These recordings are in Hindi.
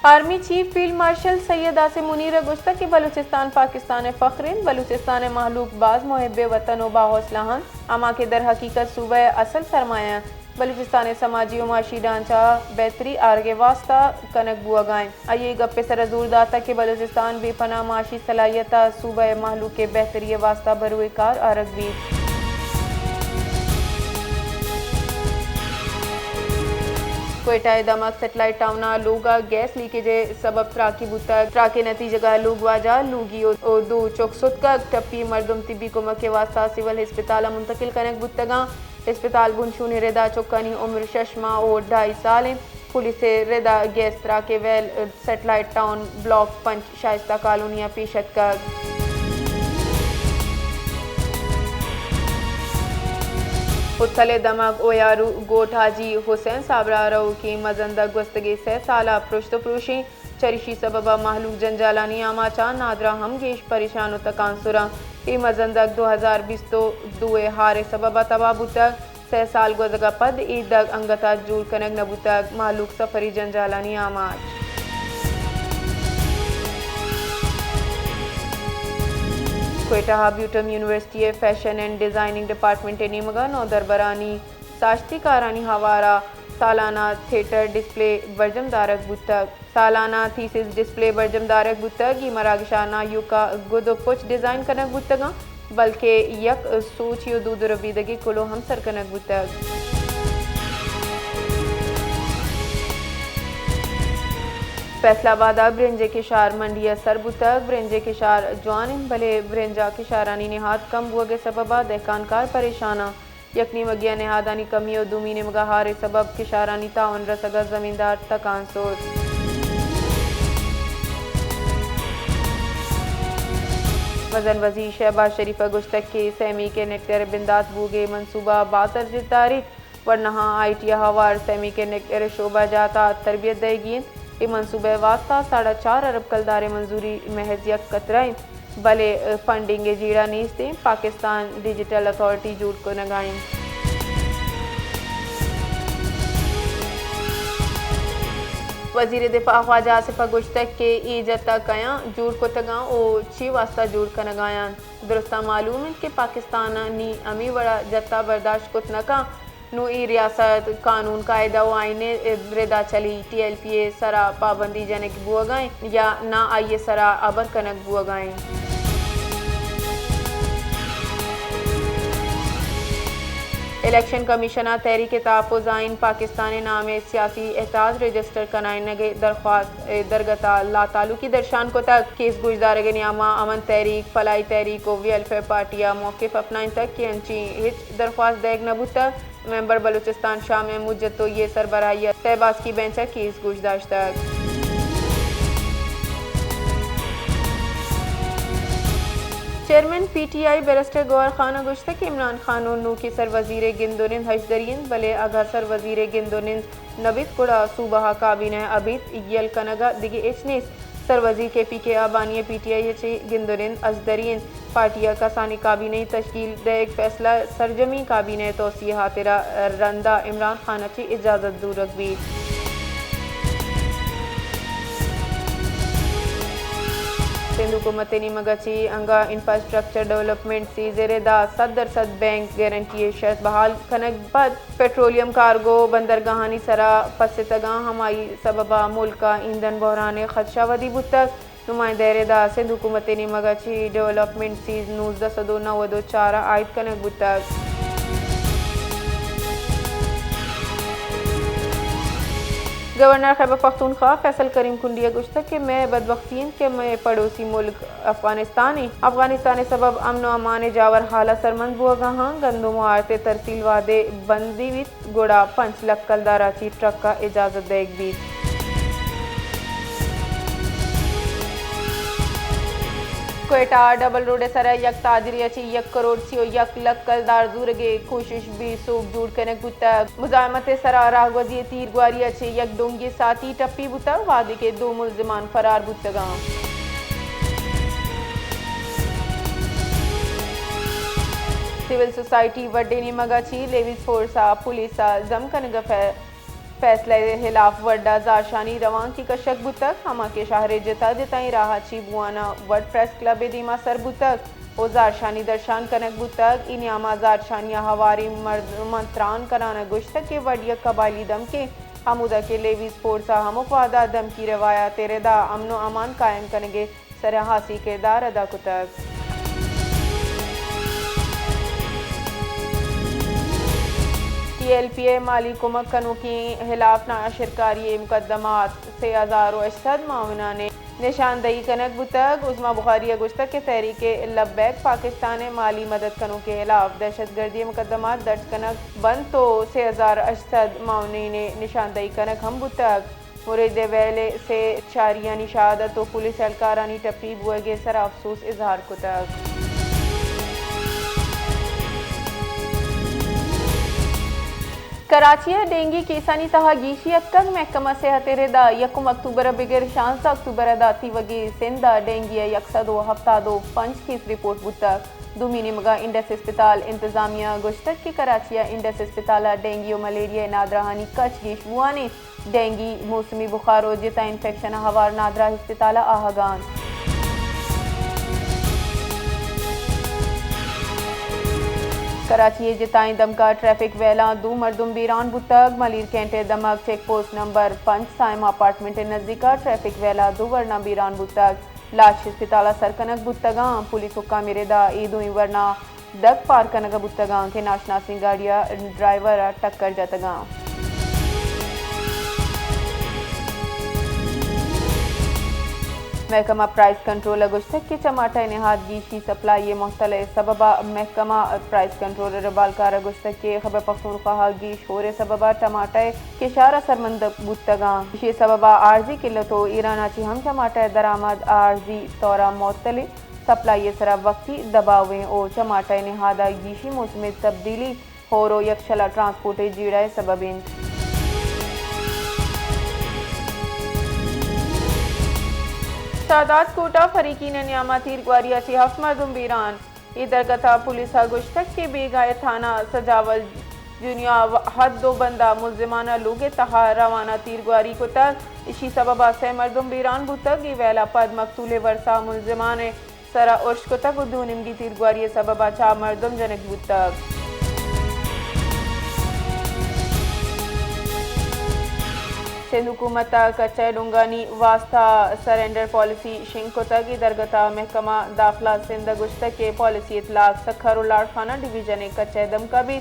army chief field marshal Syed Asim Munir गुश्ता की बलूचिस्तान पाकिस्तान फ़ख्रिन बलूचिस्तान माहलूक बाज मुहिब वतन व बाहौसलाहन अमा के दर हकीकत सूबह असल सरमाया बलूचिस्तान समाजी व माशी ढांचा बेहतरी आरगे वास्ता कनक बुआ गाएं आइए गप्पे सर जोर दाता के बलूचिस्तान बेपना माशी सलाहियत सूबह माहलूक के बेहतरी वास्ता बरुए कार आरग भी क्वेटा दमक सेटेलाइट टाउना लोगा गैस लीकेज सबब त्राकी बुता त्राके नतीजगा लूग वाजा लूगी और दो चौकसुत का टप्पी मरदम तिब्बी कुमक के वास्ता सिविल अस्पताल मुंतकिल कनक बुतगा अस्पताल बुनशूनी रेदा चौकानी उम्र 6 माह और 2.5 साल पुलिस रेदा गैस त्राके वेल सेटेलाइट टाउन ब्लॉक पंच शाइस्ता कॉलोनिया पेशत का उत्थले दमक ओयारू गोट हाजी हुसैन साबरा रऊ की मजंदा गुस्तगी से साला पृष्ठ पुरुषी चरिशी सबबा महलूक जंजालानी आमाचा नादरा हम गेश परेशान तकांसुरा ई मजंदक 2020 तो दुए हारे सबबा तबाबुतक 6 साल गुजगा पद ईदक अंगता जूर कनक नबुतक महलूक सफरी जंजालानी आमाच क्वेटा ब्यूटम university fashion and designing department नीमगा नौ दरबरानी साश्ती कारानी हवारा सालाना थिएटर डिस्प्ले बर्जमदारक बुतक सालाना थीसिस डिस्प्ले बर्जमदारक बुतक ये मरागशाना युका गुदो पुच डिज़ाइन कनक बुतगा बल्कि यक सोच यो दूध रबीदगी कुलो हम सर कनक बुतक फैसलाबाद ब्रेंजे के शार मंडिया सरबुतक ब्रेंजे के शार जवान भले ब्रेंजा के शारानी नेहाद कम हुआ के सबबा दहकानकार परेशाना यकनी मगिया नेहादानी कमी और दूमी ने मगाहारे सबब के शारानी ताउन रसगा जमींदार तकांसोर वजन वजीर शहबाज शरीफा गुश्तक के सेमी के नेक्टर बिंदास बूगे मनसूबा बातर तारीख वरना IT हवार सेमी के नेक्टर शोबा जाता तरबियत देगी ये मनसूबे वास्ता 4.5 अरब कलदारे मंजूरी महज यक कतराइन भले फंडिंग जीड़ा नीस्ते पाकिस्तान डिजिटल अथॉरिटी जूट को नगाइन वजीर दिफा ख्वाजा आसिफ गुश्तक के इजता कया जूट को तगा ओ ची वास्ता जूट का नगाया दुरुस्ता मालूम है कि पाकिस्तान नी अमी बड़ा जत्ता बर्दाश्त कुत नका नई रियासत कानून कायदा व आईने रेदा चली TLPA सरा पाबंदी जनक बुआ गाएं या ना आइए सरा अबर कनक बुआ गाएं इलेक्शन कमीशनर तहरीक तहफ़्फ़ुज़ आइन पाकिस्तान नामे सियासी एहताज रजिस्टर कनाइन नगे दरख्वास्त दरगता लातालुकी दर्शान को तक केस गुजदार नियामा अमन तहरीक फलाई तहरीक और वेलफेयर पार्टियाँ मौक़िफ़ अपनाइन तक की अंची हिच दरख्वास्त देग नबूता मेंबर बलूचिस्तान शाम मुज्जत तो ये सरबराही तहबाज की बेंच केस गुजदाश्त तक chairman PTI barrister Gohar Khan गुश्तक इमरान खान और नू की सर वजीर गिंदोनिंद हजदरियन भले आगा सर वजीर गिंदोनिंद नबित कुड़ा सूबहा काबीना अबित यल कनगा दिगे एचनेस सर वजीर के PK आबानी PTI गिंदोनिंद अजदरियन पार्टिया का सानी काबीने तश्कील दे एक फैसला सरजमी काबीने तोसिया हातिरा रंदा इमरान खान अच्छी इजाज़त दूर रखबी सिंध हुकूमत मगची अंगा इंफ्रास्ट्रक्चर डेवलपमेंट सी ज़ेरेदा 100% बैंक गारंटी शर्त बहाल खनक बद पेट्रोलियम कार्गो बंदरगाहानी सरा पसतगा हमाई सबबा मुल्क का ईंधन बहरान खदशा वदी बुतक नुमाइंदा रेदा सिंध हुकूमत मगची डेवलपमेंट सीज 1994 आयद कनक बुतक गवर्नर खैबर पख्तूनख्वा फैसल करीम कुंडिया गुश्तक के मैं बदबख्तीन के मैं पड़ोसी मुल्क अफगानिस्तान सबब अमन अमान जावर हाला सरमंद बुआ गहाँ गंदुम आरते तरसील वादे बंदीवित गोड़ा 5 लाख कलदाराची ट्रक का इजाजत देग भी क्वेटा डबल रोड सर यक ताजरी अच्छी 1 करोड़ सी 1 लाख कलदार जूरगे कोशिश भी सूख जूड़ कनक बुता मुजामत सरा रागवजी तीर ग्वारी अच्छे यक डोंगी साथी टप्पी बुता वादे के 2 मुलजिमान फरार बुतगा सिविल सोसाइटी वड्डे मगाची लेविस फोर्सा पुलिस जमकन गफे फैसले खिलाफ वड्डा जारशानी रवान की कशक बुतक हमा के शहर जता जताई राहा ची बुआना वर्ड प्रेस क्लब दीमा सर बुतक ओ जारशानी दर्शान कनक बुतक इनियामा जारशानिया हवारी मंत्रान कराना गुश्तक के वडिया कबाली दम के हमूदा के लेवी स्पोर्ट्स हमवादा दम की रवाया तेरेदा अमनो अमान कायम करेंगे सरहासी किरदार अदा कुतक TLPA माली कुमक कनू की खिलाफ नाशिरकारी मुकदमात 6,800 मामला ने निशानदही कनक बुतक उस्मा बुखारी गुश्तक के तहरीक लब्बैक पाकिस्तान माली मदद कनू के खिलाफ दहशत गर्दी मुकदमात दर्ज कनक बंद तो 6,800 मामले ने निशानदही कनक हम बुतक मुरीद वेले से चारियानी शहादत तो पुलिस एहलकारानी टप्पी बुएगे सर अफसोस इजहार कुतक कराची डेंगी केसानी तहा गीशियत कग महकमा सेहत रेदा 1 अक्टूबर बिगर 16 अक्टूबर दाती वगी सिंधा डेंगी यकसदो हफ्ता दो 5 केस रिपोर्ट बुतक दुमीनी मगा इंडस अस्पताल इंतजामिया गुश्तक की कराची इंडस अस्पताल डेंगी मलेरिया नादराहानी कच गीश बुआने डेंगी मौसमी बुखारो जिता इन्फेक्शन हवार नादरा अस्पताल आहगान कराची जिताई दमका ट्रैफिक वेला दो मरदुम बीरान बुतक मलिर कैंटे दमक चेक पोस्ट नंबर 5 साइम अपार्टमेंट नजदीका ट्रैफिक वेला दो वरना बीरान बुतक लाश अस्पताल सरकनक बुतगा पुलिस हुक्का मेरेदा ईदो वरना दक पार कनक बुतगा के नाशनासी गाड़िया ड्राइवर टक्कर जतगा महकमा प्राइस कंट्रोल गुश्तक के चमाटा नहाद गीशी सप्लाई मुख्तल सबबा महकमा प्राइस कंट्रोल रबालकार गुश्तक के खबर पख्तूनख्वा गीश होरे सबबा टमाटा के शारा सरमंद बुतगा गीशी सबबा आर्जी किल्लतो ईरानाची हम टमाटा दरामद आर्जी तौरा मुख्तल सप्लाई सरा वक्ती दबावें ओ चमाटा नहादा गीशी मौसम तब्दीली होरो यकशला ट्रांसपोर्ट जीड़ा सबबिन सादात कोटा फरीकीन न्यामा तीर ग्वारिया ची हफ मरदुम बीरान इधर कथा पुलिस गुश्तक के बेगाय थाना सजावल जुनिया हद दो बंदा मुलजिमाना लोगे तहा रवाना तीर ग्वारी को तक इसी सबबा से मरदुम बीरान बुतक वेला पद मकतूले वर्षा मुलजिमान सरा उर्श को तक उदू निमगी तीर ग्वारी सबबा चा मरदुम जनक बुतक सिंध हुकूमत कच्चे डुंगानी वास्ता सरेंडर पॉलिसी शिंकोतगी दरगता महकमा दाखिला सिंध गुश्तक के पॉलिसी इतलाक सखर उलाट खाना डिवीजन कच्चे दम का भी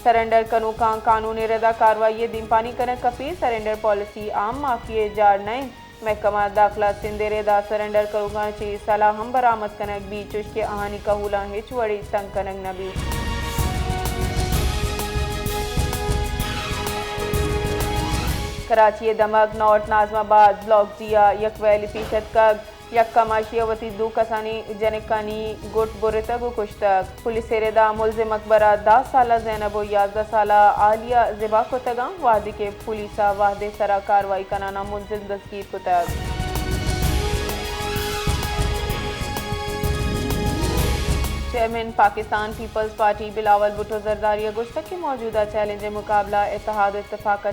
सरेंडर कनू का कानूनी रदा कार्रवाई दिमपानी करने कपी सरेंडर पॉलिसी आम माफिए जार नए महकमा दाखिला सिंध रेदा सरेंडर करूगा ची सलाह हम बरामद कनक भी चुश के आहानी कहूला हिच वड़ी तंग कनक नबी कराची दमक नॉर्थ नाजमाबाद ब्लॉक जिया यकवैली फीसद का यक्का माशियावती दो कसानी जनकानी गुट बुरतग कुश्तक पुलिस रेदा मुलजिम अकबरा 10 साल जैनब 11 साल आलिया जिबा को तगा वादी के पुलिसा वादे सरा कार्रवाई कराना मुलजिम दस्तगीर को तग chairman Pakistan peoples party Bilawal Bhutto Zardari गुश्तक के मौजूदा चैलेंज मुकाबला इत्तेहाद इत्तफाक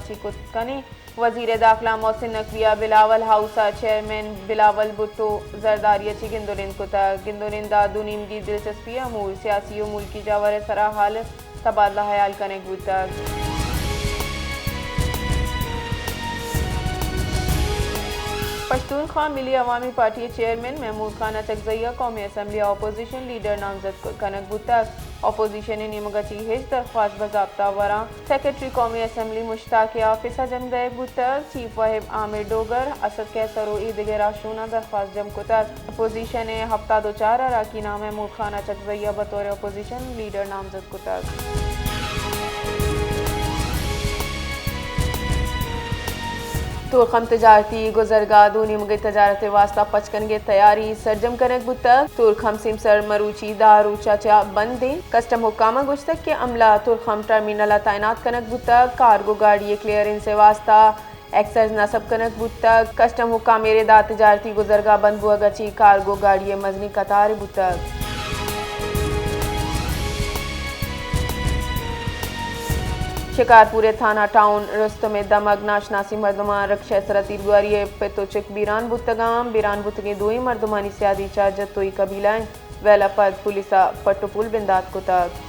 कनी वजीर दाखिला मोहसिन नकविया बिलावल हाउसा चेयरमैन बिलावल भुट्टो जरदारी ची गिंदोरिंद कुता गिंदोरिंदा दुनिमगी दिलचस्पी अमूर सियासी मुल्की जावर सरा हाल तबादला हयाल कने गुता पश्तूनख्वा मिली अवामी पार्टी चेयरमैन महमूद खान अचकजैया कौमी असम्बली अपोजिशन लीडर नामजद कनक बुतक अपोजिशन निमगची हिज दरख्वास्त बजाब्ता वरा सेक्रेटरी कौमी असम्बली मुश्ताक ऑफिस जमदय बुतक चीफ वहिब आमिर डोगर असद कैसरो ईदगे राशूना दरख्वास्त जम कुतक अपोजिशन हफ्ता दो 4 अराकीना महमूद खान अचकजैया बतौर अपोजिशन लीडर नामजद कुतक तुर्खम तजारती गुजरगा दूनी मुगे तजारत वास्ता पचकनगे तैयारी सरजम कनक बुतक तुर्खम सिमसर मरूची दारू चाचा बंदे कस्टम हुकामा गुश्तक के अमला तुर्खम टर्मिनल तैनात कनक बुतक कार्गो गाड़ी क्लियरेंस से वास्ता एक्सर्ज नसब कनक बुतक कस्टम हुकाम मेरे दा तजारती गुजरगा बंद बुअगची कार्गो गाड़ी मजनी कतार बुतक शिकारपुरे थाना टाउन रुस्तमे दमग नाशनासी मर्दमा रक्षा सरातीर गुआरिये पेतोचिक बीरान बुतगे दोई मर्दमानी सियादी चार्जत तोई कबीलाएं वेला पद पुलिसा पट्टुपुल बिंदात कुतक